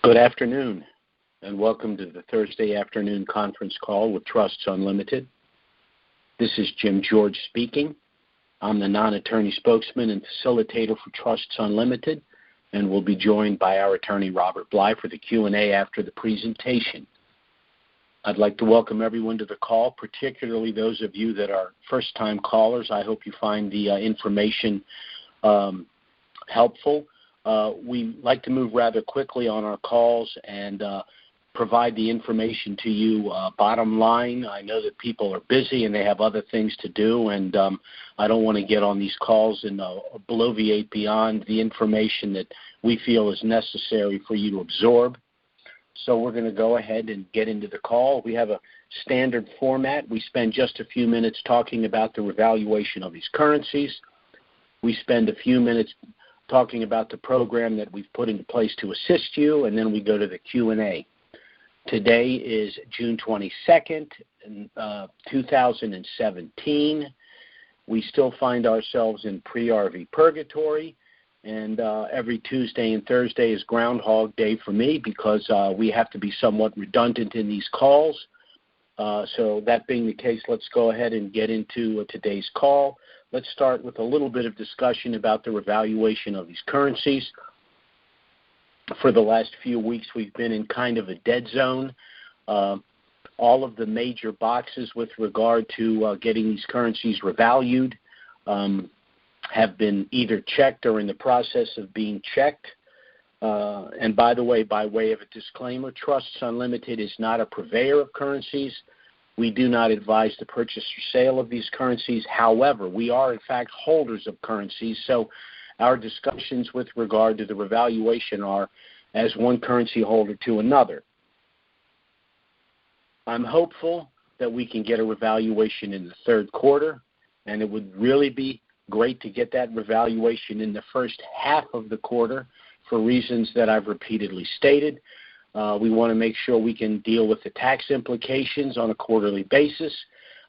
Good afternoon, and welcome to the Thursday afternoon conference call with Trusts Unlimited. This is Jim George speaking. I'm the non-attorney spokesman and facilitator for Trusts Unlimited, and will be joined by our attorney, Robert Bly, for the Q&A after the presentation. I'd like to welcome everyone to the call, particularly those of you that are first-time callers. I hope you find the information helpful. We like to move rather quickly on our calls and provide the information to you. Bottom line, I know that people are busy and they have other things to do, and I don't want to get on these calls and bloviate beyond the information that we feel is necessary for you to absorb. So we're going to go ahead and get into the call. We have a standard format. We spend just a few minutes talking about the revaluation of these currencies. We spend a few minutes talking about the program that we've put into place to assist you, and then we go to the Q&A. Today is June 22nd, 2017. We still find ourselves in pre-RV purgatory, and every Tuesday and Thursday is Groundhog Day for me because we have to be somewhat redundant in these calls. So that being the case, let's go ahead and get into today's call. Let's start with a little bit of discussion about the revaluation of these currencies. For the last few weeks, we've been in kind of a dead zone. All of the major boxes with regard to getting these currencies revalued have been either checked or in the process of being checked. And by the way, by way of a disclaimer, Trusts Unlimited is not a purveyor of currencies. We do not advise the purchase or sale of these currencies. However, we are, in fact, holders of currencies, so our discussions with regard to the revaluation are as one currency holder to another. I'm hopeful that we can get a revaluation in the third quarter, and it would really be great to get that revaluation in the first half of the quarter for reasons that I've repeatedly stated. We want to make sure we can deal with the tax implications on a quarterly basis,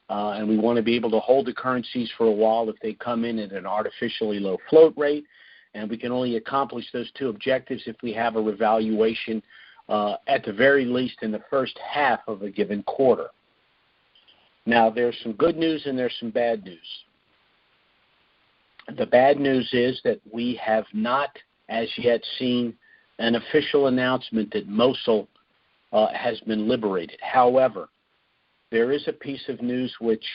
and we want to be able to hold the currencies for a while if they come in at an artificially low float rate, and we can only accomplish those two objectives if we have a revaluation at the very least in the first half of a given quarter. Now, there's some good news and there's some bad news. The bad news is that we have not as yet seen an official announcement that Mosul has been liberated. However, there is a piece of news which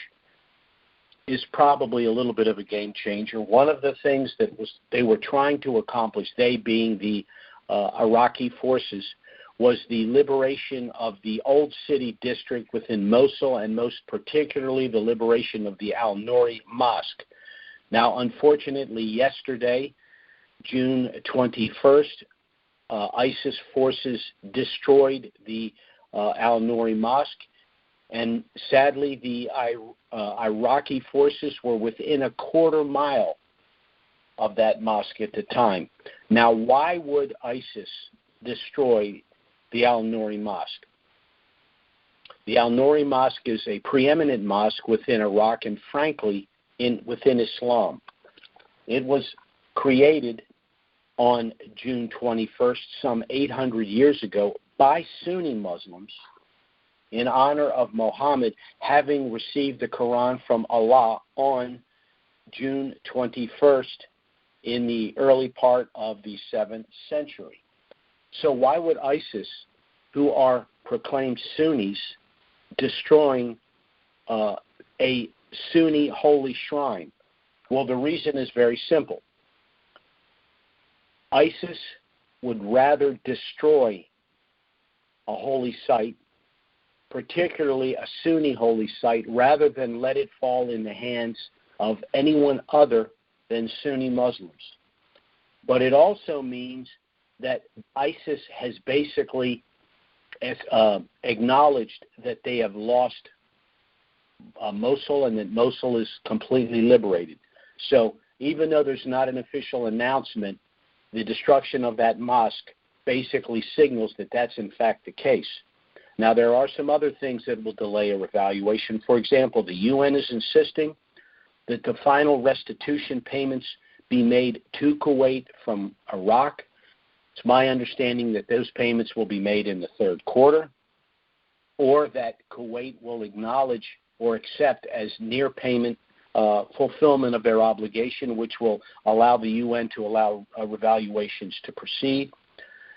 is probably a little bit of a game changer. One of the things that they were trying to accomplish, they being the Iraqi forces, was the liberation of the Old City district within Mosul, and most particularly the liberation of the Al-Nouri Mosque. Now, unfortunately, yesterday, June 21st, ISIS forces destroyed the Al-Nouri Mosque, and sadly the Iraqi forces were within a quarter mile of that mosque at the time. Now, why would ISIS destroy the Al-Nouri Mosque? The Al-Nouri Mosque is a preeminent mosque within Iraq and, frankly, within Islam. It was created on June 21st, some 800 years ago, by Sunni Muslims in honor of Muhammad having received the Quran from Allah on June 21st in the early part of the 7th century. So why would ISIS, who are proclaimed Sunnis, destroying a Sunni holy shrine? Well, the reason is very simple. ISIS would rather destroy a holy site, particularly a Sunni holy site, rather than let it fall in the hands of anyone other than Sunni Muslims. But it also means that ISIS has basically acknowledged that they have lost Mosul and that Mosul is completely liberated. So even though there's not an official announcement, the destruction of that mosque basically signals that that's in fact the case. Now, there are some other things that will delay a revaluation. For example, the UN is insisting that the final restitution payments be made to Kuwait from Iraq. It's my understanding that those payments will be made in the third quarter, or that Kuwait will acknowledge or accept as near payment fulfillment of their obligation, which will allow the UN to allow revaluations to proceed.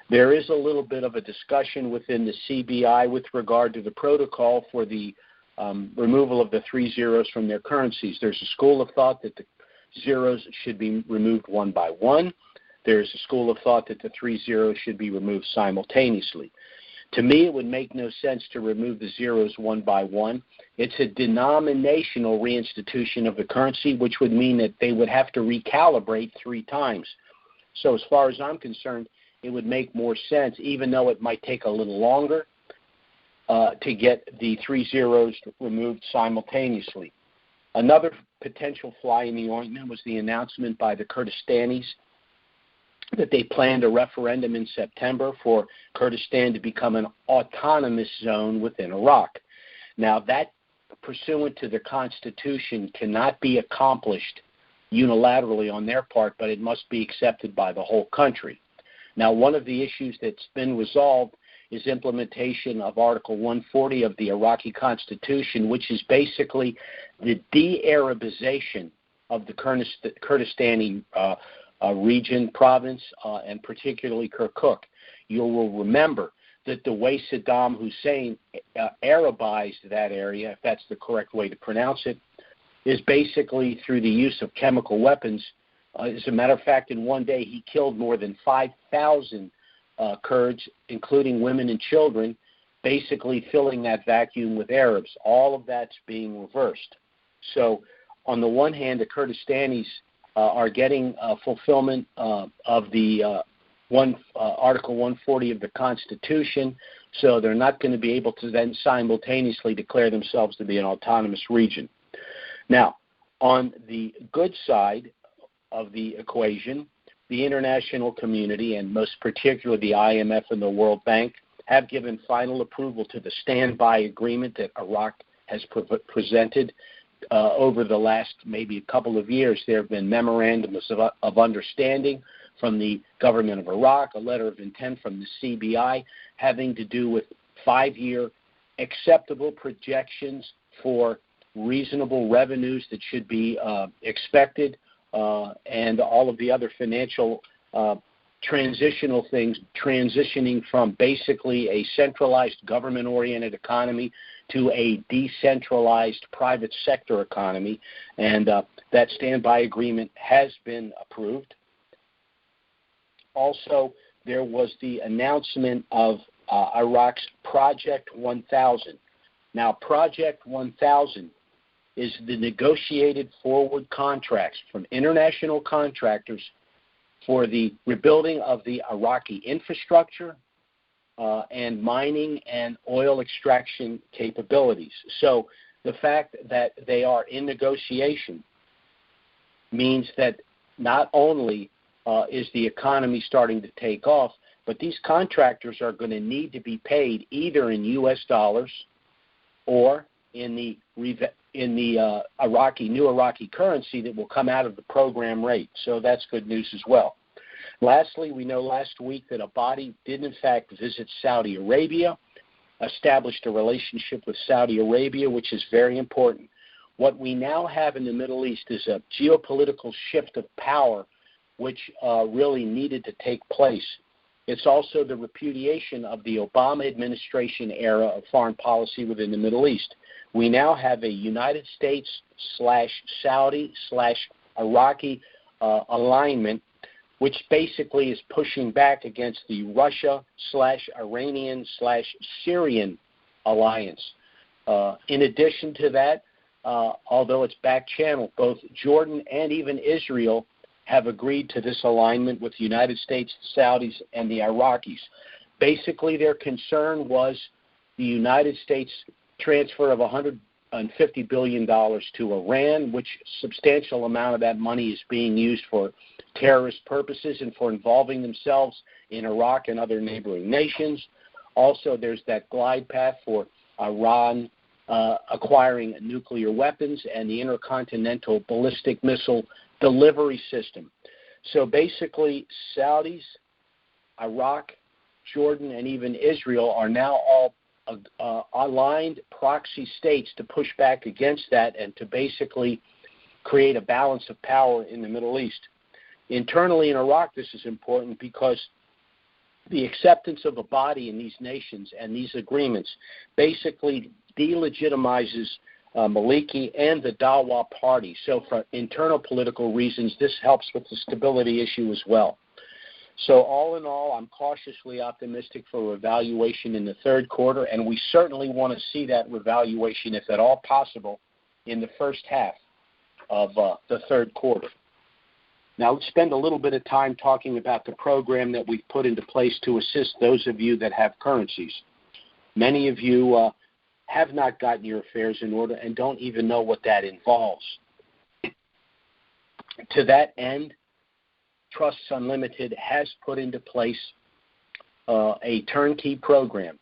There is a little bit of a discussion within the CBI with regard to the protocol for the removal of the 3 zeros from their currencies. There's a school of thought that the zeros should be removed one by one. There's a school of thought that the 3 zeros should be removed simultaneously. To me, it would make no sense to remove the zeros one by one. It's a denominational reinstitution of the currency, which would mean that they would have to recalibrate 3 times. So as far as I'm concerned, it would make more sense, even though it might take a little longer, to get the 3 zeros removed simultaneously. Another potential fly in the ointment was the announcement by the Kurdistanis that they planned a referendum in September for Kurdistan to become an autonomous zone within Iraq. Now, that, pursuant to the Constitution, cannot be accomplished unilaterally on their part, but it must be accepted by the whole country. Now, one of the issues that's been resolved is implementation of Article 140 of the Iraqi Constitution, which is basically the de-Arabization of the Kurdistani region, province, and particularly Kirkuk. You will remember that the way Saddam Hussein Arabized that area, if that's the correct way to pronounce it, is basically through the use of chemical weapons. As a matter of fact, in one day he killed more than 5,000 Kurds, including women and children, basically filling that vacuum with Arabs. All of that's being reversed. So on the one hand, the Kurdistanis are getting fulfillment of the Article 140 of the Constitution, so they're not going to be able to then simultaneously declare themselves to be an autonomous region. Now, on the good side of the equation, the international community, and most particularly the IMF and the World Bank, have given final approval to the standby agreement that Iraq has presented. Over the last maybe a couple of years, there have been memorandums of understanding from the government of Iraq, a letter of intent from the CBI, having to do with 5-year acceptable projections for reasonable revenues that should be expected, and all of the other financial transitional things, transitioning from basically a centralized government-oriented economy to a decentralized private sector economy, and that standby agreement has been approved. Also, there was the announcement of Iraq's Project 1000. Now, Project 1000 is the negotiated forward contracts from international contractors for the rebuilding of the Iraqi infrastructure and mining and oil extraction capabilities. So the fact that they are in negotiation means that not only is the economy starting to take off, but these contractors are going to need to be paid either in U.S. dollars or in the new Iraqi currency that will come out of the program rate. So that's good news as well. Lastly, we know last week that a body did in fact visit Saudi Arabia, established a relationship with Saudi Arabia, which is very important. What we now have in the Middle East is a geopolitical shift of power which really needed to take place. It's also the repudiation of the Obama administration era of foreign policy within the Middle East. We now have a United States/Saudi/Iraqi alignment, which basically is pushing back against the Russia/Iranian/Syrian alliance. In addition to that, although it's back-channeled, both Jordan and even Israel have agreed to this alignment with the United States, the Saudis, and the Iraqis. Basically, their concern was the United States transfer of $150 billion to Iran, which substantial amount of that money is being used for terrorist purposes and for involving themselves in Iraq and other neighboring nations. Also, there's that glide path for Iran acquiring nuclear weapons and the intercontinental ballistic missile delivery system. So basically, Saudis, Iraq, Jordan, and even Israel are now all aligned proxy states to push back against that and to basically create a balance of power in the Middle East. Internally in Iraq, this is important because the acceptance of a body in these nations and these agreements basically delegitimizes Maliki and the Dawa party. So for internal political reasons, this helps with the stability issue as well. So all in all, I'm cautiously optimistic for revaluation in the third quarter, and we certainly want to see that revaluation, if at all possible, in the first half of the third quarter. Now, let's spend a little bit of time talking about the program that we've put into place to assist those of you that have currencies. Many of you have not gotten your affairs in order and don't even know what that involves. To that end, Trusts Unlimited has put into place a turnkey program.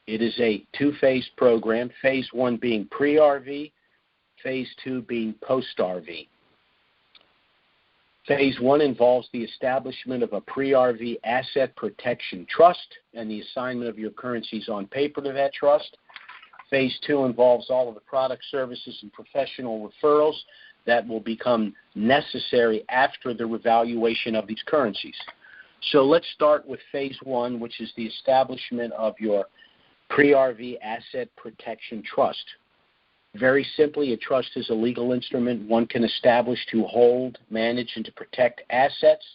It is a two-phase program, phase one being pre-RV, phase two being post-RV. Phase one involves the establishment of a pre-RV asset protection trust and the assignment of your currencies on paper to that trust. Phase two involves all of the product, services, and professional referrals that will become necessary after the revaluation of these currencies. So let's start with phase one, which is the establishment of your pre-RV asset protection trust. Very simply, a trust is a legal instrument one can establish to hold, manage, and to protect assets.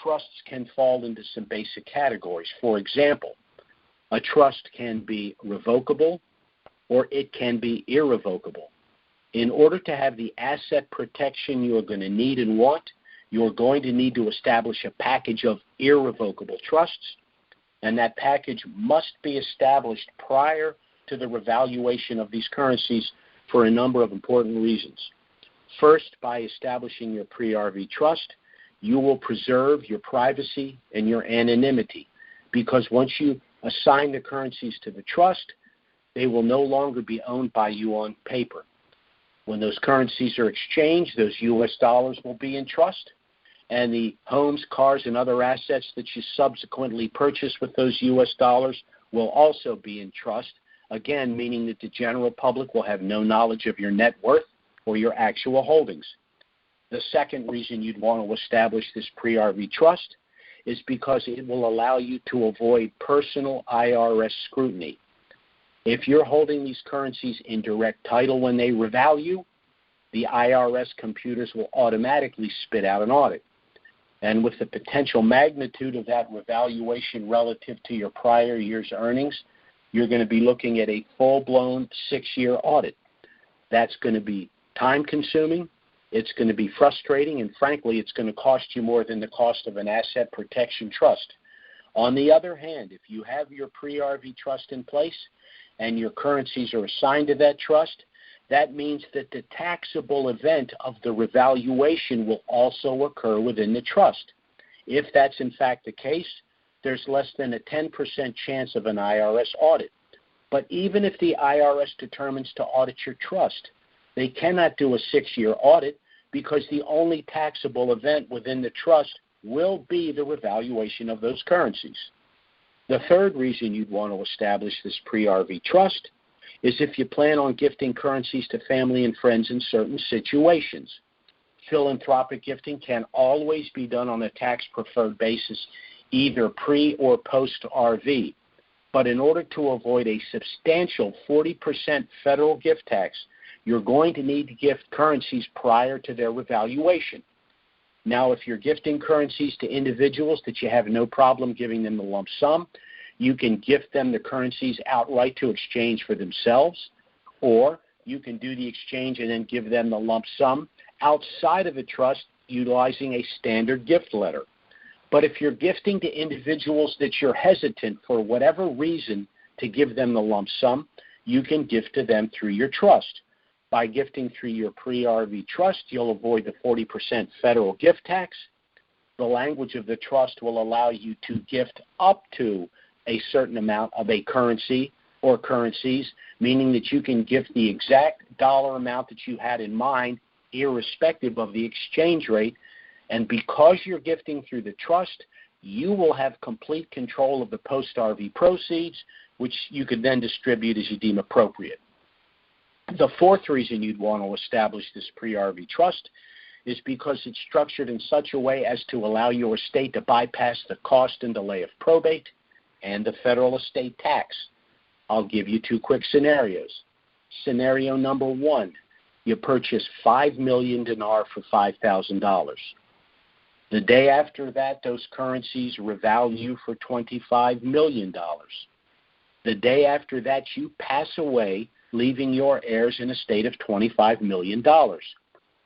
Trusts can fall into some basic categories. For example, a trust can be revocable or it can be irrevocable. In order to have the asset protection you're going to need and want, you're going to need to establish a package of irrevocable trusts, and that package must be established prior to the revaluation of these currencies for a number of important reasons. First, by establishing your pre-RV trust, you will preserve your privacy and your anonymity, because once you assign the currencies to the trust, they will no longer be owned by you on paper. When those currencies are exchanged, those U.S. dollars will be in trust, and the homes, cars, and other assets that you subsequently purchase with those U.S. dollars will also be in trust, again, meaning that the general public will have no knowledge of your net worth or your actual holdings. The second reason you'd want to establish this pre-RV trust is because it will allow you to avoid personal IRS scrutiny. If you're holding these currencies in direct title when they revalue, the IRS computers will automatically spit out an audit. And with the potential magnitude of that revaluation relative to your prior year's earnings, you're going to be looking at a full-blown 6-year audit. That's going to be time-consuming, it's going to be frustrating, and frankly, it's going to cost you more than the cost of an asset protection trust. On the other hand, if you have your pre-RV trust in place and your currencies are assigned to that trust, that means that the taxable event of the revaluation will also occur within the trust. If that's in fact the case, there's less than a 10% chance of an IRS audit. But even if the IRS determines to audit your trust, they cannot do a 6-year audit because the only taxable event within the trust will be the revaluation of those currencies. The third reason you'd want to establish this pre-RV trust is if you plan on gifting currencies to family and friends in certain situations. Philanthropic gifting can always be done on a tax-preferred basis, either pre- or post-RV. But in order to avoid a substantial 40% federal gift tax, you're going to need to gift currencies prior to their revaluation. Now, if you're gifting currencies to individuals that you have no problem giving them the lump sum, you can gift them the currencies outright to exchange for themselves, or you can do the exchange and then give them the lump sum outside of a trust utilizing a standard gift letter. But if you're gifting to individuals that you're hesitant for whatever reason to give them the lump sum, you can gift to them through your trust. By gifting through your pre-RV trust, you'll avoid the 40% federal gift tax. The language of the trust will allow you to gift up to a certain amount of a currency or currencies, meaning that you can gift the exact dollar amount that you had in mind, irrespective of the exchange rate. And because you're gifting through the trust, you will have complete control of the post-RV proceeds, which you could then distribute as you deem appropriate. The fourth reason you'd want to establish this pre-RV trust is because it's structured in such a way as to allow your estate to bypass the cost and delay of probate and the federal estate tax. I'll give you two quick scenarios. Scenario number one, you purchase 5 million dinar for $5,000. The day after that, those currencies revalue for $25 million. The day after that, you pass away, leaving your heirs in a state of $25 million.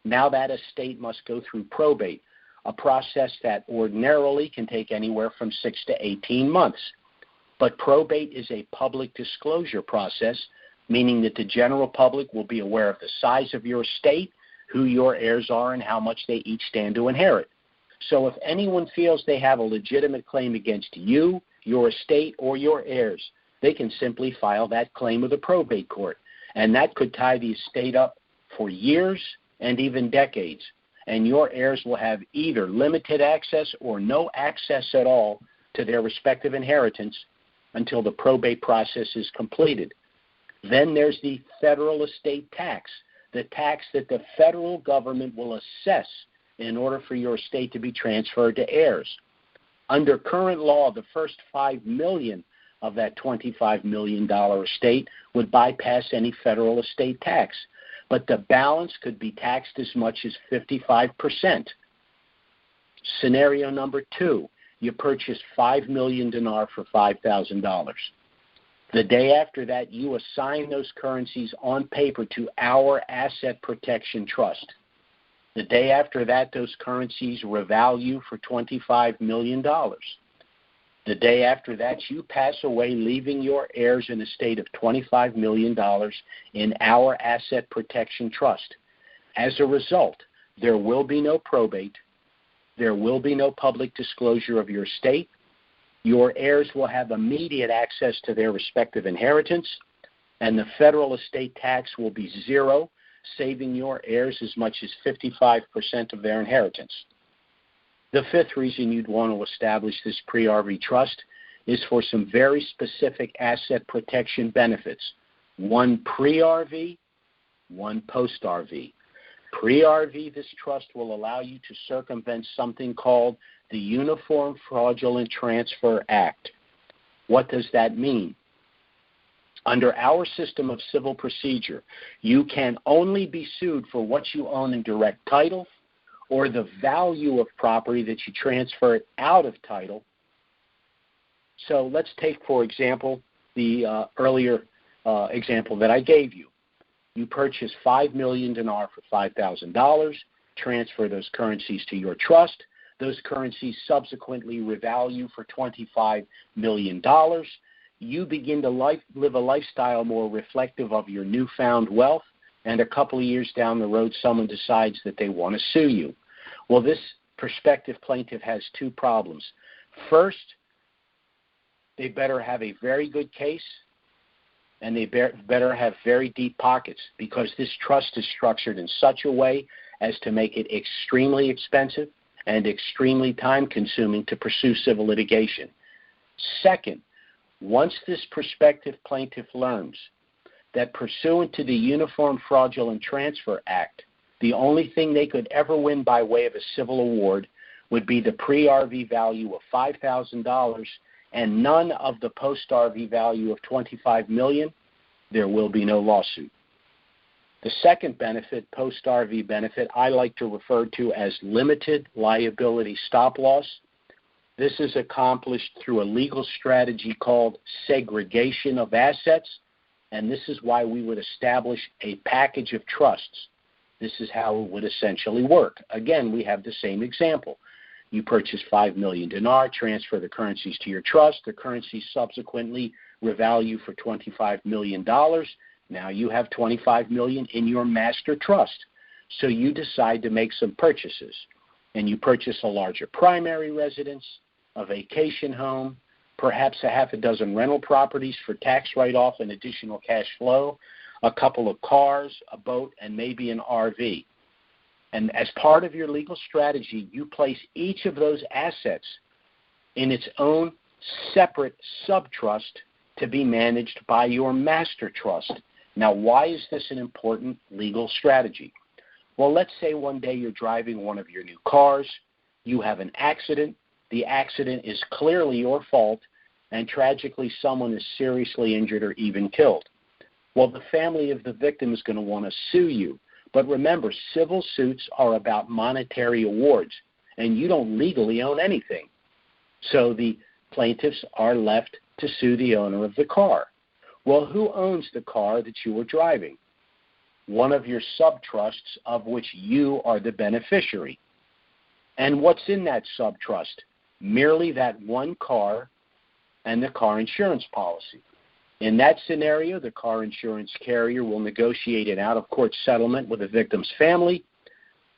Now that estate must go through probate, a process that ordinarily can take anywhere from 6 to 18 months. But probate is a public disclosure process, meaning that the general public will be aware of the size of your estate, who your heirs are, and how much they each stand to inherit. So if anyone feels they have a legitimate claim against you, your estate, or your heirs, they can simply file that claim with a probate court. And that could tie the estate up for years and even decades. And your heirs will have either limited access or no access at all to their respective inheritance until the probate process is completed. Then there's the federal estate tax, the tax that the federal government will assess in order for your estate to be transferred to heirs. Under current law, the first $5 million of that $25 million estate would bypass any federal estate tax, but the balance could be taxed as much as 55%. Scenario number two, you purchase 5 million dinar for $5,000. The day after that, you assign those currencies on paper to our asset protection trust. The day after that, those currencies revalue for $25 million. The day after that, you pass away, leaving your heirs in a state of $25 million in our asset protection trust. As a result, there will be no probate. There will be no public disclosure of your estate. Your heirs will have immediate access to their respective inheritance, and the federal estate tax will be zero, saving your heirs as much as 55% of their inheritance. The fifth reason you'd want to establish this pre-RV trust is for some very specific asset protection benefits. One pre-RV, one post-RV. Pre-RV, this trust will allow you to circumvent something called the Uniform Fraudulent Transfer Act. What does that mean? Under our system of civil procedure, you can only be sued for what you own in direct title or the value of property that you transfer it out of title. So let's take, for example, the earlier example that I gave you. You purchase 5 million dinar for $5,000, transfer those currencies to your trust. Those currencies subsequently revalue for $25 million. You begin to live a lifestyle more reflective of your newfound wealth, and a couple of years down the road, someone decides that they want to sue you. Well, this prospective plaintiff has two problems. First, they better have a very good case, and they better have very deep pockets, because this trust is structured in such a way as to make it extremely expensive and extremely time-consuming to pursue civil litigation. Second, once this prospective plaintiff learns that pursuant to the Uniform Fraudulent Transfer Act, the only thing they could ever win by way of a civil award would be the pre-RV value of $5,000 and none of the post-RV value of $25 million, there will be no lawsuit. The second benefit, post-RV benefit, I like to refer to as limited liability stop-loss. This is accomplished through a legal strategy called segregation of assets, and this is why we would establish a package of trusts. This is how it would essentially work. Again, we have the same example. You purchase 5 million dinar, transfer the currencies to your trust. The currencies subsequently revalue for $25 million. Now you have $25 million in your master trust. So you decide to make some purchases. And you purchase a larger primary residence, a vacation home, perhaps a half a dozen rental properties for tax write-off and additional cash flow, a couple of cars, a boat, and maybe an RV. And as part of your legal strategy, you place each of those assets in its own separate subtrust to be managed by your master trust. Now, why is this an important legal strategy? Well, let's say one day you're driving one of your new cars, you have an accident, the accident is clearly your fault, and tragically someone is seriously injured or even killed. Well, the family of the victim is going to want to sue you. But remember, civil suits are about monetary awards, and you don't legally own anything. So the plaintiffs are left to sue the owner of the car. Well, who owns the car that you were driving? One of your subtrusts of which you are the beneficiary. And what's in that subtrust? Merely that one car and the car insurance policy. In that scenario, the car insurance carrier will negotiate an out-of-court settlement with the victim's family.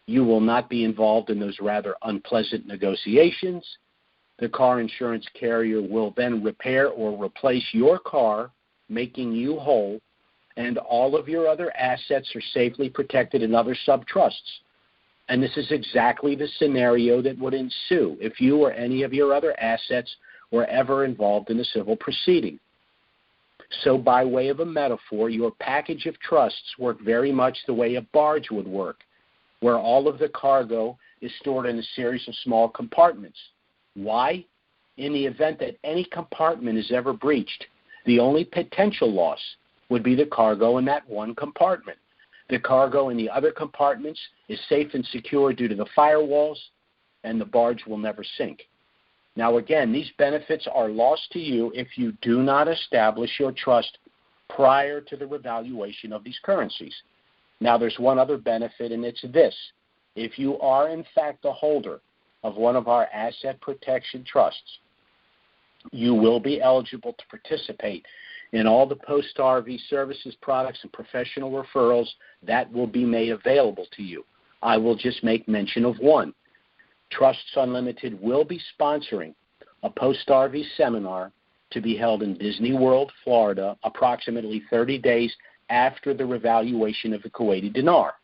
You will not be involved in those rather unpleasant negotiations. The car insurance carrier will then repair or replace your car, making you whole, and all of your other assets are safely protected in other subtrusts. And this is exactly the scenario that would ensue if you or any of your other assets were ever involved in a civil proceeding. So by way of a metaphor, your package of trusts work very much the way a barge would work, where all of the cargo is stored in a series of small compartments. Why? In the event that any compartment is ever breached, the only potential loss would be the cargo in that one compartment. The cargo in the other compartments is safe and secure due to the firewalls, and the barge will never sink. Now again, these benefits are lost to you if you do not establish your trust prior to the revaluation of these currencies. Now there's one other benefit, and it's this. If you are in fact the holder of one of our asset protection trusts, you will be eligible to participate in all the post-RV services, products, and professional referrals that will be made available to you. I will just make mention of one. Trusts Unlimited will be sponsoring a post-RV seminar to be held in Disney World, Florida, approximately 30 days after the revaluation of the Kuwaiti dinar.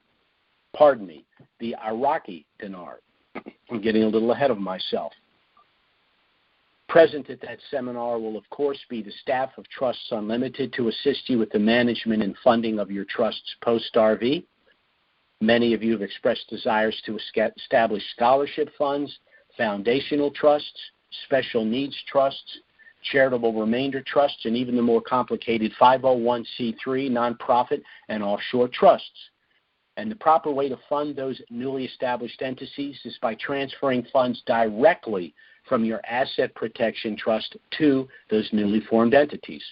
Pardon me, the Iraqi dinar. I'm getting a little ahead of myself. Present at that seminar will, of course, be the staff of Trusts Unlimited to assist you with the management and funding of your trusts post-RV. Many of you have expressed desires to establish scholarship funds, foundational trusts, special needs trusts, charitable remainder trusts, and even the more complicated 501c3 nonprofit and offshore trusts. And the proper way to fund those newly established entities is by transferring funds directly from your asset protection trust to those newly formed entities.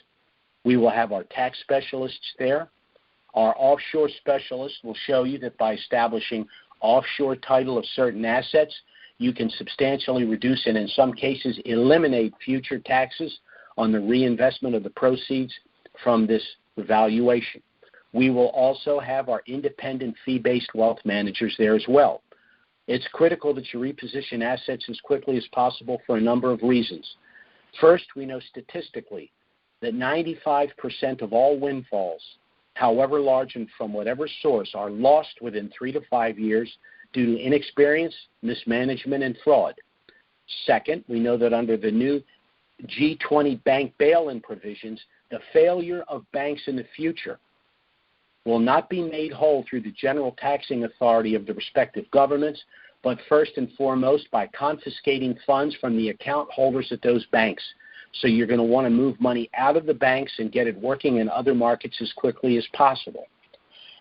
We will have our tax specialists there. Our offshore specialists will show you that by establishing offshore title of certain assets, you can substantially reduce and in some cases eliminate future taxes on the reinvestment of the proceeds from this valuation. We will also have our independent fee-based wealth managers there as well. It's critical that you reposition assets as quickly as possible for a number of reasons. First, we know statistically that 95% of all windfalls, however large and from whatever source, are lost within 3 to 5 years due to inexperience, mismanagement, and fraud. Second, we know that under the new G20 bank bail-in provisions, the failure of banks in the future will not be made whole through the general taxing authority of the respective governments, but first and foremost by confiscating funds from the account holders at those banks. So you're going to want to move money out of the banks and get it working in other markets as quickly as possible.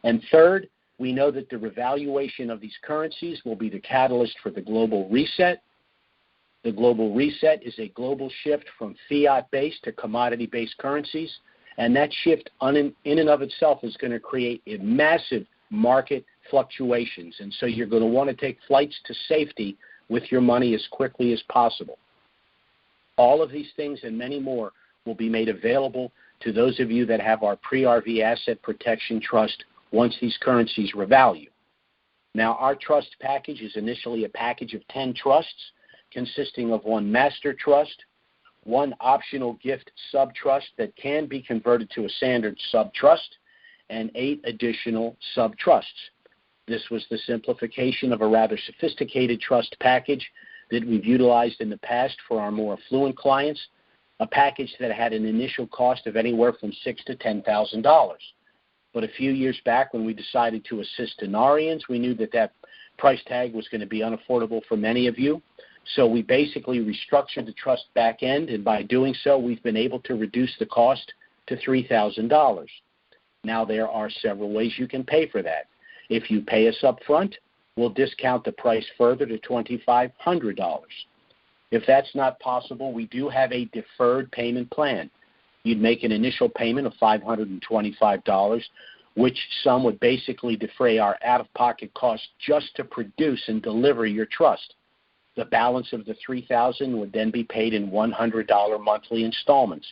And third, we know that the revaluation of these currencies will be the catalyst for the global reset. The global reset is a global shift from fiat-based to commodity-based currencies, and that shift in and of itself is going to create a massive market fluctuations. And so you're going to want to take flights to safety with your money as quickly as possible. All of these things and many more will be made available to those of you that have our pre-RV Asset Protection Trust once these currencies revalue. Now, our trust package is initially a package of 10 trusts consisting of one master trust, one optional gift subtrust that can be converted to a standard subtrust, and 8 additional subtrusts. This was the simplification of a rather sophisticated trust package that we've utilized in the past for our more affluent clients, a package that had an initial cost of anywhere from $6,000 to $10,000. But a few years back, when we decided to assist Denarians, we knew that price tag was going to be unaffordable for many of you. So we basically restructured the trust back end, and by doing so, we've been able to reduce the cost to $3,000. Now, there are several ways you can pay for that. If you pay us up front, we'll discount the price further to $2,500. If that's not possible, we do have a deferred payment plan. You'd make an initial payment of $525, which sum would basically defray our out-of-pocket costs just to produce and deliver your trust. The balance of the $3,000 would then be paid in $100 monthly installments.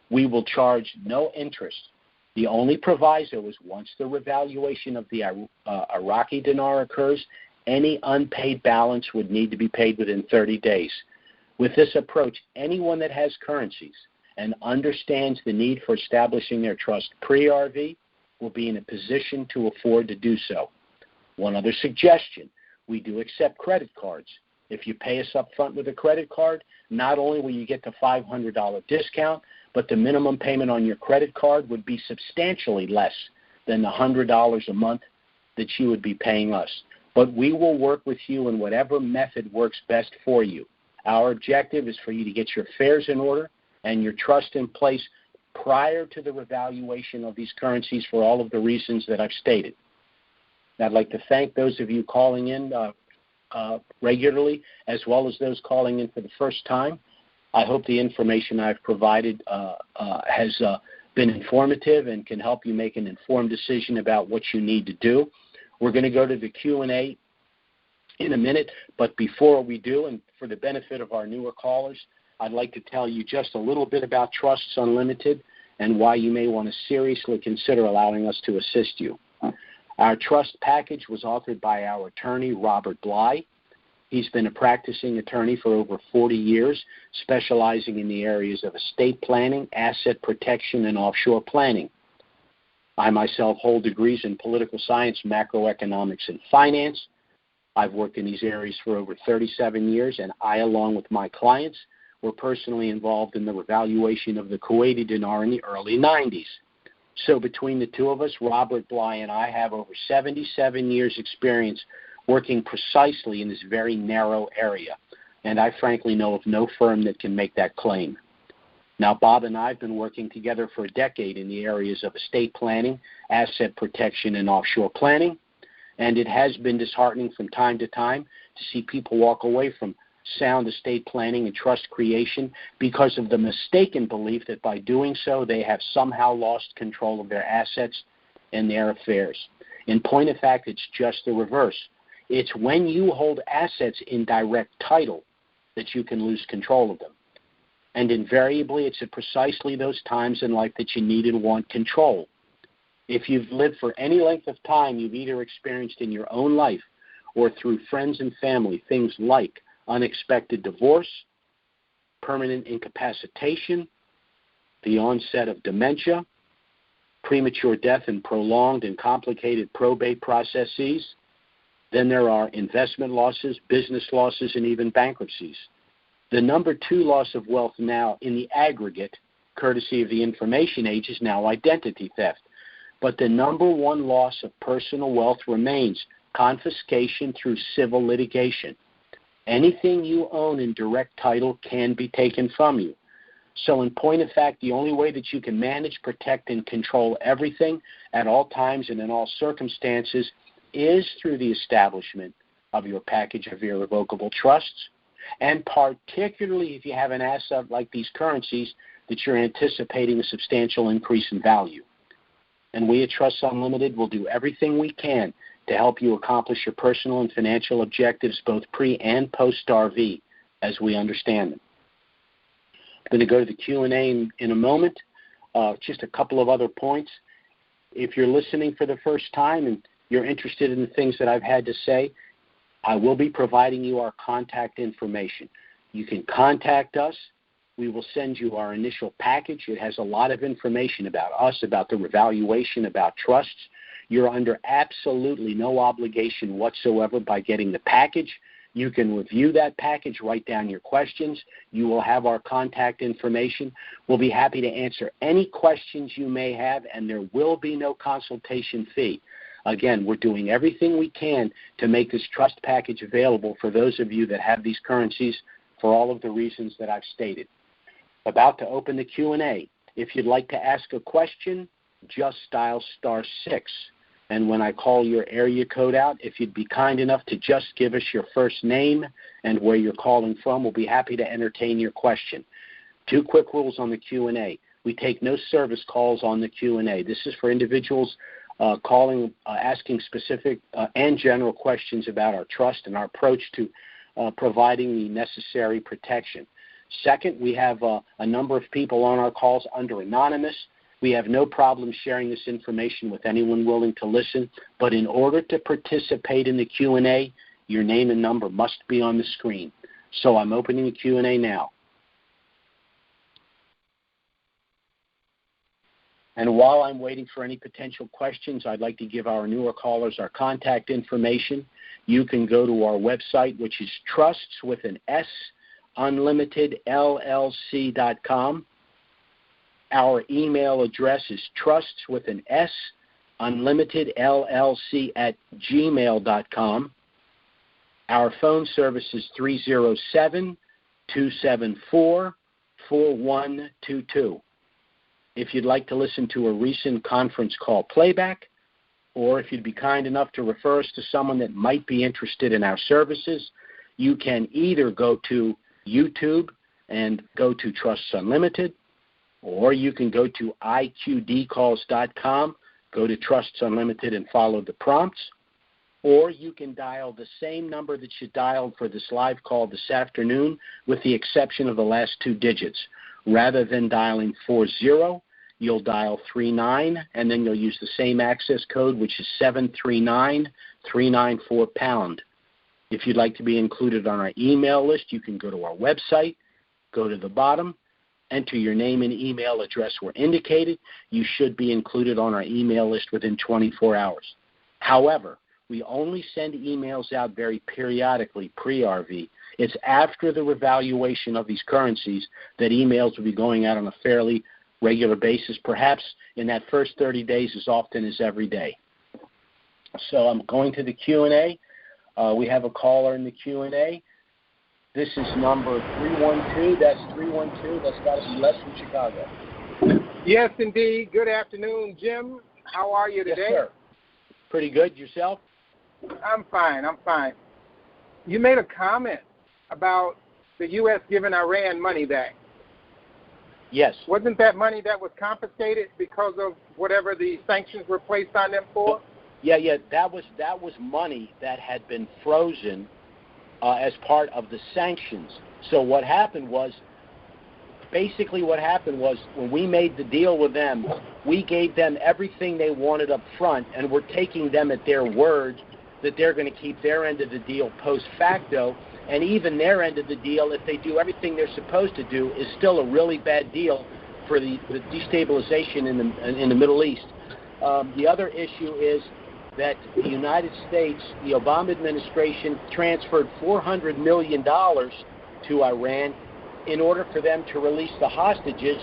We will charge no interest. The only proviso is once the revaluation of the Iraqi dinar occurs, any unpaid balance would need to be paid within 30 days. With this approach, anyone that has currencies and understands the need for establishing their trust pre-RV will be in a position to afford to do so. One other suggestion, we do accept credit cards. If you pay us up front with a credit card, not only will you get the $500 discount, but the minimum payment on your credit card would be substantially less than the $100 a month that you would be paying us. But we will work with you in whatever method works best for you. Our objective is for you to get your affairs in order and your trust in place prior to the revaluation of these currencies for all of the reasons that I've stated. And I'd like to thank those of you calling in regularly, as well as those calling in for the first time. I hope the information I've provided has been informative and can help you make an informed decision about what you need to do. We're going to go to the Q&A in a minute, but before we do, and for the benefit of our newer callers, I'd like to tell you just a little bit about Trusts Unlimited and why you may want to seriously consider allowing us to assist you. Our trust package was authored by our attorney, Robert Bly. He's been a practicing attorney for over 40 years, specializing in the areas of estate planning, asset protection, and offshore planning. I myself hold degrees in political science, macroeconomics, and finance. I've worked in these areas for over 37 years, and I, along with my clients, were personally involved in the revaluation of the Kuwaiti dinar in the early 90s. So between the two of us, Robert Bly and I have over 77 years' experience working precisely in this very narrow area, and I frankly know of no firm that can make that claim. Now, Bob and I have been working together for a decade in the areas of estate planning, asset protection, and offshore planning, and it has been disheartening from time to time to see people walk away from sound estate planning and trust creation because of the mistaken belief that by doing so they have somehow lost control of their assets and their affairs. In point of fact, it's just the reverse. It's when you hold assets in direct title that you can lose control of them. And invariably, it's at precisely those times in life that you need and want control. If you've lived for any length of time, you've either experienced in your own life or through friends and family things like unexpected divorce, permanent incapacitation, the onset of dementia, premature death and prolonged and complicated probate processes. Then there are investment losses, business losses, and even bankruptcies. The number 2 loss of wealth now in the aggregate, courtesy of the information age, is now identity theft. But the number 1 loss of personal wealth remains confiscation through civil litigation. Anything you own in direct title can be taken from you. So in point of fact, the only way that you can manage, protect, and control everything at all times and in all circumstances is through the establishment of your package of irrevocable trusts, and particularly if you have an asset like these currencies that you're anticipating a substantial increase in value. And we at Trusts Unlimited will do everything we can to help you accomplish your personal and financial objectives both pre- and post-RV as we understand them. I'm going to go to the Q&A in a moment. Just a couple of other points. If you're listening for the first time and you're interested in the things that I've had to say, I will be providing you our contact information. You can contact us. We will send you our initial package. It has a lot of information about us, about the revaluation, about trusts. You're under absolutely no obligation whatsoever by getting the package. You can review that package, write down your questions. You will have our contact information. We'll be happy to answer any questions you may have, and there will be no consultation fee. Again, we're doing everything we can to make this trust package available for those of you that have these currencies for all of the reasons that I've stated. About to open the Q&A. If you'd like to ask a question, just dial *6. And when I call your area code out, if you'd be kind enough to just give us your first name and where you're calling from, we'll be happy to entertain your question. 2 quick rules on the Q&A. We take no service calls on the Q&A. This is for individuals calling, asking specific and general questions about our trust and our approach to providing the necessary protection. Second, we have a number of people on our calls under anonymous. We have no problem sharing this information with anyone willing to listen, but in order to participate in the Q&A, your name and number must be on the screen. So I'm opening the Q&A now. And while I'm waiting for any potential questions, I'd like to give our newer callers our contact information. You can go to our website, which is trusts with an S, unlimitedllc.com. Our email address is trusts with an S, unlimitedllc@gmail.com. Our phone service is 307-274-4122. If you'd like to listen to a recent conference call playback, or if you'd be kind enough to refer us to someone that might be interested in our services, you can either go to YouTube and go to Trusts Unlimited, or you can go to iqdcalls.com, go to Trusts Unlimited and follow the prompts, or you can dial the same number that you dialed for this live call this afternoon with the exception of the last 2 digits. Rather than dialing 40, you'll dial 39, and then you'll use the same access code, which is 739-394#. If you'd like to be included on our email list, you can go to our website, go to the bottom, enter your name and email address where indicated. You should be included on our email list within 24 hours. However, we only send emails out very periodically pre-RV. It's after the revaluation of these currencies that emails will be going out on a fairly regular basis, perhaps in that first 30 days as often as every day. So I'm going to the Q&A. We have a caller in the Q&A. This is number 312. That's 312. That's got to be Les from Chicago. Yes, indeed. Good afternoon, Jim. How are you today? Yes, sir. Pretty good. Yourself? I'm fine. You made a comment about the U.S. giving Iran money back. Yes. Wasn't that money that was confiscated because of whatever the sanctions were placed on them for? Yeah. That was money that had been frozen as part of the sanctions. So what happened was when we made the deal with them, we gave them everything they wanted up front, and we're taking them at their word that they're going to keep their end of the deal post facto, and even their end of the deal, if they do everything they're supposed to do, is still a really bad deal for the destabilization in the Middle East. The other issue is that the United States, the Obama administration, transferred $400 million to Iran in order for them to release the hostages,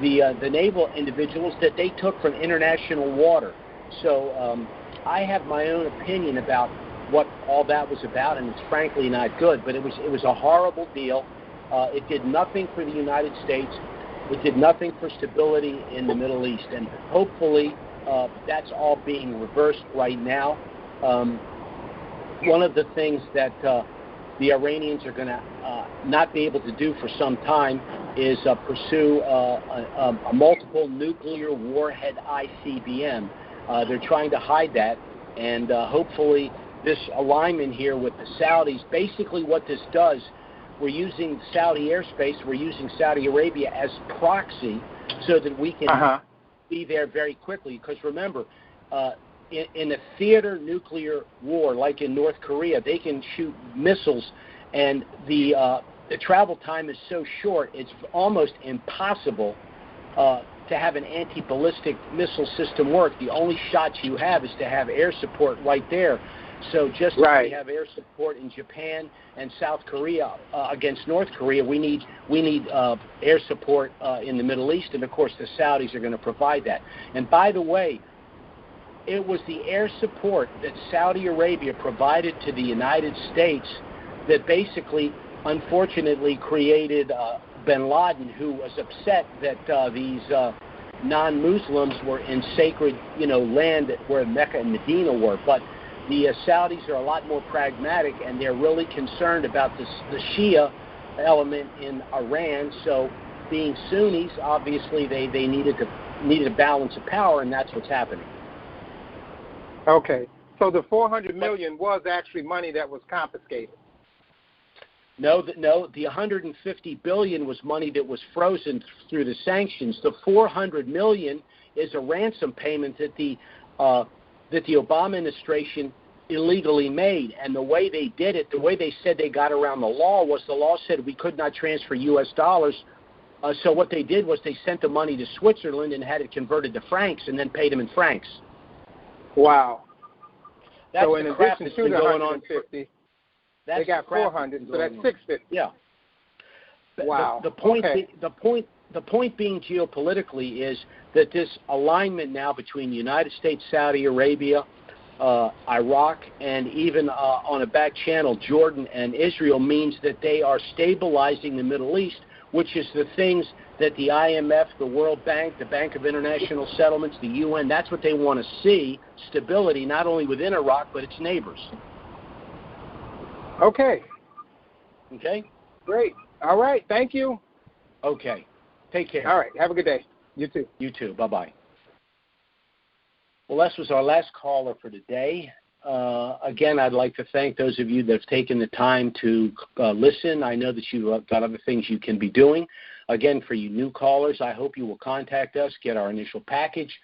the naval individuals that they took from international water. So I have my own opinion about what all that was about, and it's frankly not good. But it was a horrible deal. It did nothing for the United States. It did nothing for stability in the Middle East, and hopefully that's all being reversed right now. One of the things that the Iranians are going to not be able to do for some time is pursue a multiple nuclear warhead ICBM. They're trying to hide that, and hopefully this alignment here with the Saudis, basically what this does, we're using Saudi airspace, we're using Saudi Arabia as proxy so that we can be there very quickly. Because remember, in a theater nuclear war, like in North Korea, they can shoot missiles, and the travel time is so short, it's almost impossible to have an anti-ballistic missile system work. The only shot you have is to have air support right there. So just right. as we have air support in Japan and South Korea against North Korea, we need air support in the Middle East, and of course the Saudis are going to provide that. And by the way, it was the air support that Saudi Arabia provided to the United States that basically, unfortunately, created bin Laden, who was upset that these non-Muslims were in sacred, land where Mecca and Medina were. But the Saudis are a lot more pragmatic, and they're really concerned about the Shia element in Iran. So, being Sunnis, obviously they needed a balance of power, and that's what's happening. Okay, so the $400 million was actually money that was confiscated. No, the $150 billion was money that was frozen through the sanctions. The $400 million is a ransom payment that the Obama administration illegally made, and the way they did it, the way they said they got around the law was the law said we could not transfer U.S. dollars. So what they did was they sent the money to Switzerland and had it converted to francs, and then paid them in francs. Wow. That's so in the crap addition that's to been the going 150, on. they got 400, so that's 650. Yeah. Wow. The point being geopolitically is that this alignment now between the United States, Saudi Arabia, Iraq, and even on a back channel, Jordan and Israel, means that they are stabilizing the Middle East, which is the things that the IMF, the World Bank, the Bank of International Settlements, the UN, that's what they want to see, stability, not only within Iraq, but its neighbors. Okay. Okay? Great. All right. Thank you. Okay. Take care. All right. Have a good day. You too. You too. Bye-bye. Well, this was our last caller for today. Again, I'd like to thank those of you that have taken the time to listen. I know that you've got other things you can be doing. Again, for you new callers, I hope you will contact us, get our initial package.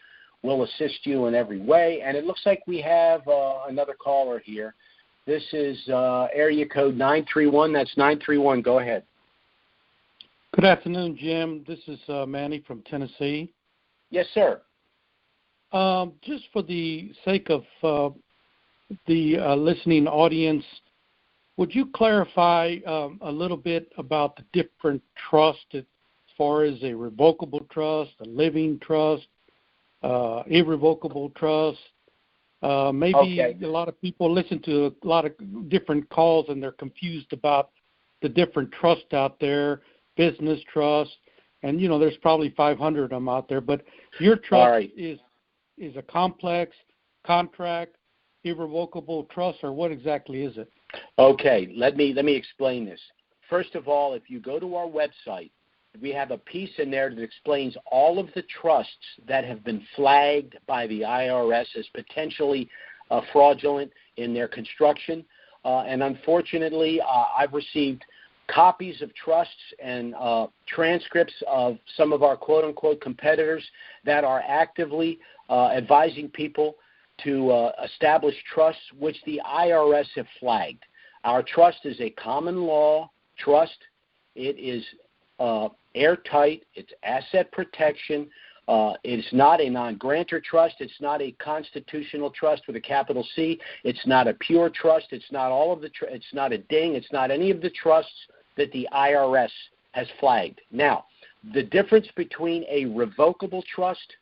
We'll assist you in every way. And it looks like we have another caller here. This is area code 931. That's 931. Go ahead. Good afternoon, Jim. This is Manny from Tennessee. Yes, sir. Just for the sake of the listening audience, would you clarify a little bit about the different trusts as far as a revocable trust, a living trust, irrevocable trust? Maybe okay. A lot of people listen to a lot of different calls and they're confused about the different trusts out there, business trusts, and there's probably 500 of them out there. But your trust is a complex contract, irrevocable trust, or what exactly is it? Okay, let me explain this. First of all, if you go to our website, we have a piece in there that explains all of the trusts that have been flagged by the IRS as potentially fraudulent in their construction. And unfortunately, I've received copies of trusts and transcripts of some of our quote-unquote competitors that are actively advising people to establish trusts which the IRS have flagged. Our trust is a common law trust. It is airtight. It's asset protection. It's not a non-grantor trust. It's not a constitutional trust with a capital C. It's not a pure trust. It's not all of the. It's not a DING. It's not any of the trusts that the IRS has flagged. Now, the difference between a revocable trust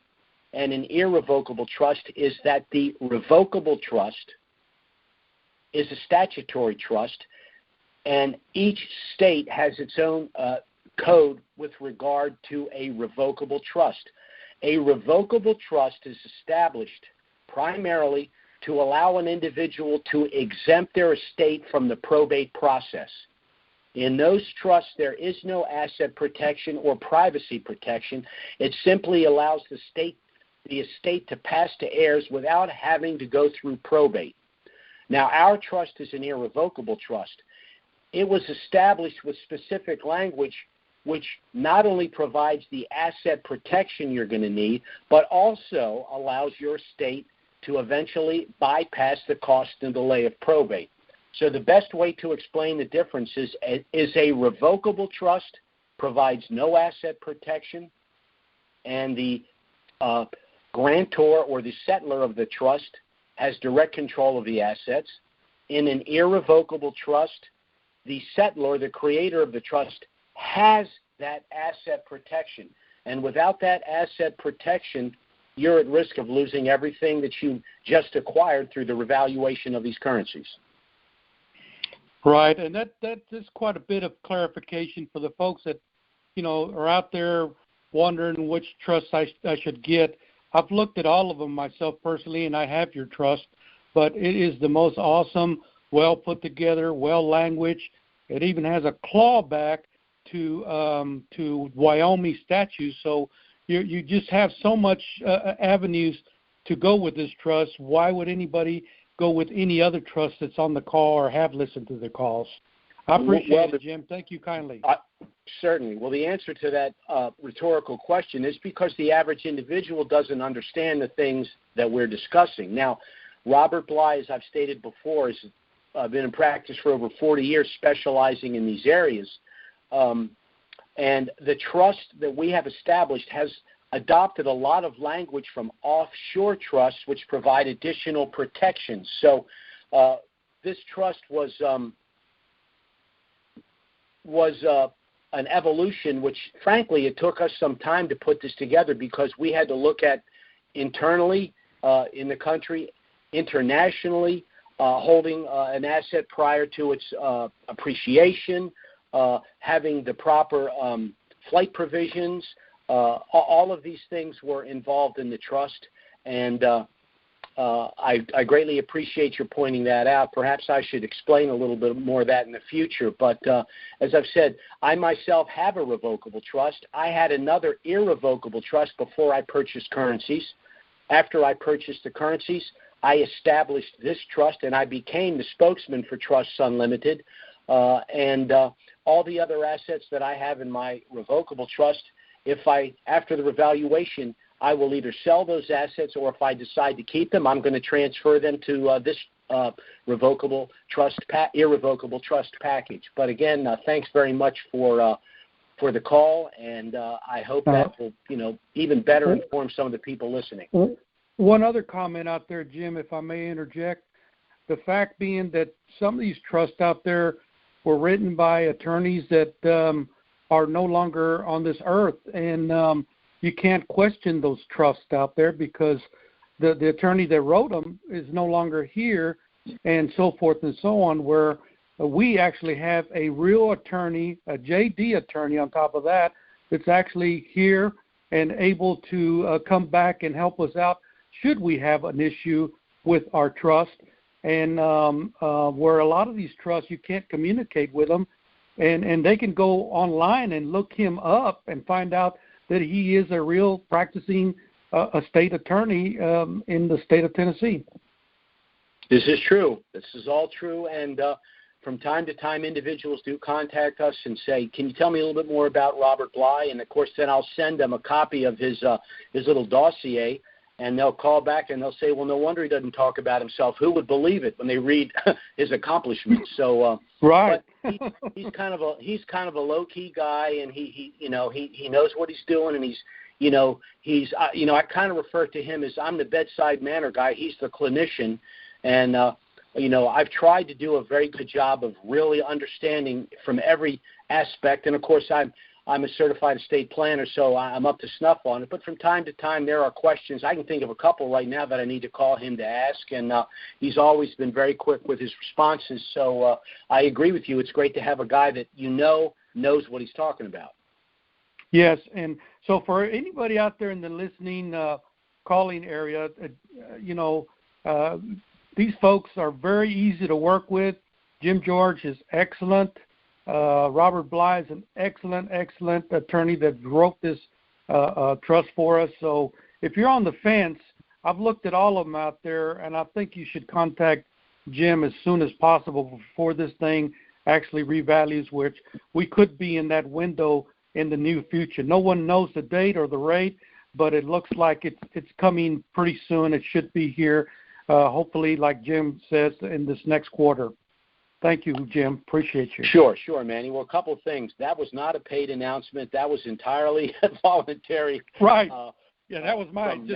and an irrevocable trust is that the revocable trust is a statutory trust, and each state has its own code with regard to a revocable trust. A revocable trust is established primarily to allow an individual to exempt their estate from the probate process. In those trusts, there is no asset protection or privacy protection. It simply allows the estate to pass to heirs without having to go through probate. Now, our trust is an irrevocable trust. It was established with specific language which not only provides the asset protection you're going to need, but also allows your estate to eventually bypass the cost and delay of probate. So the best way to explain the difference is a revocable trust provides no asset protection, and the grantor or the settlor of the trust has direct control of the assets. In an irrevocable trust, the settlor, the creator of the trust, has that asset protection. And without that asset protection, you're at risk of losing everything that you just acquired through the revaluation of these currencies. Right, and that is quite a bit of clarification for the folks that, are out there wondering which trust I should get. I've looked at all of them myself personally, and I have your trust, but it is the most awesome, well put together, well languaged. It even has a clawback to Wyoming statutes, so you just have so much avenues to go with this trust. Why would anybody go with any other trust that's on the call or have listened to the calls? I appreciate it, Jim. Thank you kindly. Certainly. Well, the answer to that rhetorical question is because the average individual doesn't understand the things that we're discussing. Now, Robert Bly, as I've stated before, has been in practice for over 40 years specializing in these areas. And the trust that we have established has adopted a lot of language from offshore trusts, which provide additional protections. So this trust was an evolution, which, frankly, it took us some time to put this together because we had to look at internally in the country, internationally, holding an asset prior to its appreciation, having the proper flight provisions. All of these things were involved in the trust, and I greatly appreciate your pointing that out. Perhaps I should explain a little bit more of that in the future, but as I've said, I myself have a revocable trust. I had another irrevocable trust before I purchased currencies. After I purchased the currencies, I established this trust, and I became the spokesman for Trusts Unlimited, and all the other assets that I have in my revocable trust, after the revaluation, I will either sell those assets, or if I decide to keep them, I'm going to transfer them to this irrevocable trust package. But again, thanks very much for the call, and I hope that will even better inform some of the people listening. One other comment out there, Jim, if I may interject. The fact being that some of these trusts out there were written by attorneys that are no longer on this earth, and you can't question those trusts out there because the attorney that wrote them is no longer here, and so forth and so on, where we actually have a real attorney, a JD attorney on top of that, that's actually here and able to come back and help us out should we have an issue with our trust. And where a lot of these trusts, you can't communicate with them, and they can go online and look him up and find out that he is a real practicing a state attorney in the state of Tennessee. This is true. This is all true, and from time to time, individuals do contact us and say, "Can you tell me a little bit more about Robert Bly?" And of course, then I'll send them a copy of his little dossier. And they'll call back and they'll say, "Well, no wonder he doesn't talk about himself. Who would believe it when they read his accomplishments?" So, right. But he's kind of a low key guy, and he knows what he's doing, and I kind of refer to him as I'm the bedside manner guy. He's the clinician, and I've tried to do a very good job of really understanding from every aspect, and of course I'm a certified estate planner, so I'm up to snuff on it. But from time to time, there are questions. I can think of a couple right now that I need to call him to ask, and he's always been very quick with his responses. So I agree with you. It's great to have a guy that knows what he's talking about. Yes, and so for anybody out there in the listening calling area, these folks are very easy to work with. Jim George is excellent. Robert Bly is an excellent attorney that wrote this trust for us. So if you're on the fence, I've looked at all of them out there, and I think you should contact Jim as soon as possible before this thing actually revalues, which we could be in that window in the near future. No one knows the date or the rate, but it looks like it's coming pretty soon. It should be here, hopefully, like Jim says, in this next quarter. Thank you, Jim. Appreciate you. Sure, Manny. Well, a couple of things. That was not a paid announcement. That was entirely voluntary. Right. That was mine.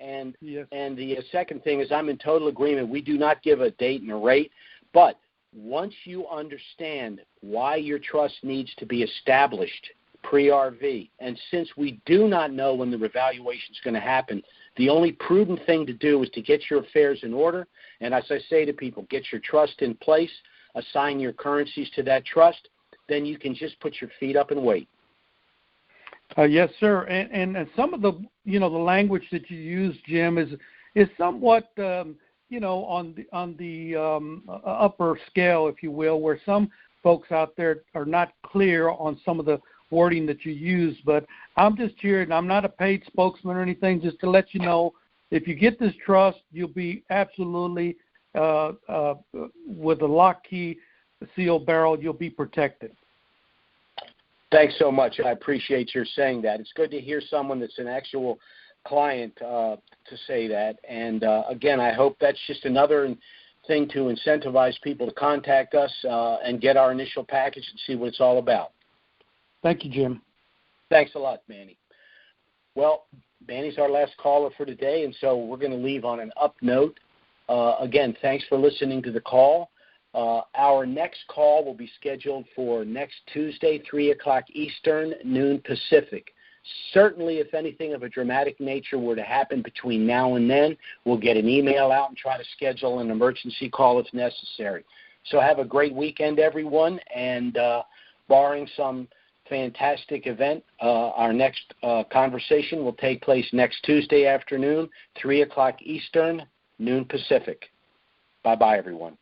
And yes. And the second thing is I'm in total agreement. We do not give a date and a rate, but once you understand why your trust needs to be established pre-RV, and since we do not know when the revaluation is going to happen, the only prudent thing to do is to get your affairs in order. And as I say to people, get your trust in place, assign your currencies to that trust, then you can just put your feet up and wait. Yes, sir. And some of the the language that you use, Jim, is somewhat on the upper scale, if you will, where some folks out there are not clear on some of the wording that you use. But I'm just here, and I'm not a paid spokesman or anything, just to let you know, if you get this trust, you'll be absolutely with a lock, key, seal, barrel, you'll be protected. Thanks so much. I appreciate your saying that. It's good to hear someone that's an actual client to say that. And, again, I hope that's just another thing to incentivize people to contact us and get our initial package and see what it's all about. Thank you, Jim. Thanks a lot, Manny. Well, Manny's our last caller for today, and so we're going to leave on an up note. Again, thanks for listening to the call. Our next call will be scheduled for next Tuesday, 3 o'clock Eastern, noon Pacific. Certainly, if anything of a dramatic nature were to happen between now and then, we'll get an email out and try to schedule an emergency call if necessary. So have a great weekend, everyone, and barring some fantastic event, our next conversation will take place next Tuesday afternoon, 3 o'clock Eastern, noon Pacific. Bye-bye, everyone.